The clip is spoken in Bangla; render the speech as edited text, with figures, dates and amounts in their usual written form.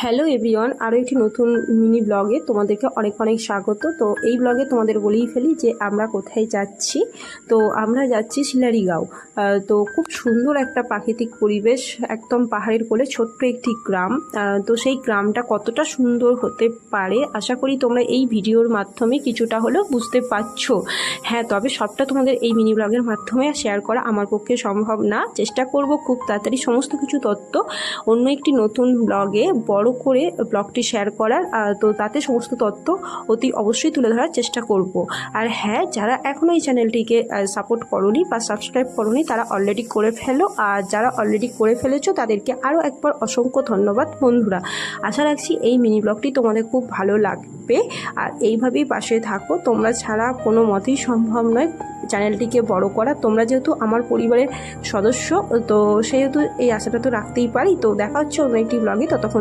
হ্যালো এভরিওয়ান, আরও একটি নতুন মিনি ব্লগে তোমাদেরকে অনেক অনেক স্বাগত। তো এই ব্লগে তোমাদের বলেই ফেলি যে আমরা কোথায় যাচ্ছি। তো আমরা যাচ্ছি শিলারিগাঁও। তো খুব সুন্দর একটা প্রাকৃতিক পরিবেশ, একদম পাহাড়ের কোলে ছোট্ট একটি গ্রাম। তো সেই গ্রামটা কতটা সুন্দর হতে পারে আশা করি তোমরা এই ভিডিওর মাধ্যমে কিছুটা হলেও বুঝতে পারছো। হ্যাঁ, তবে সবটা তোমাদের এই মিনি ব্লগের মাধ্যমে শেয়ার করা আমার পক্ষে সম্ভব না। চেষ্টা করব খুব তাড়াতাড়ি সমস্ত কিছু তথ্য অন্য একটি নতুন ব্লগে বড় করে ব্লগটি শেয়ার করার। তো তাতে সমস্ত তথ্য অতি অবশ্যই তুলে ধরার চেষ্টা করব। আর হ্যাঁ, যারা এখনও এই চ্যানেলটিকে সাপোর্ট করোনি বা সাবস্ক্রাইব করোনি তারা অলরেডি করে ফেলো, আর যারা অলরেডি করে ফেলেছো তাদেরকে আরও একবার অসংখ্য ধন্যবাদ বন্ধুরা। আশা রাখছি এই মিনি ব্লগটি তোমাদের খুব ভালো লাগবে, আর এইভাবেই পাশে থাকো। তোমরা ছাড়া কোনো মতেই সম্ভব নয় চ্যানেলটিকে বড় করা। তোমরা যেহেতু আমার পরিবারের সদস্য, তো সেহেতু এই আশাটা তো রাখতেই পারি। তো দেখা হচ্ছে অন্য একটি ব্লগে, ততক্ষণ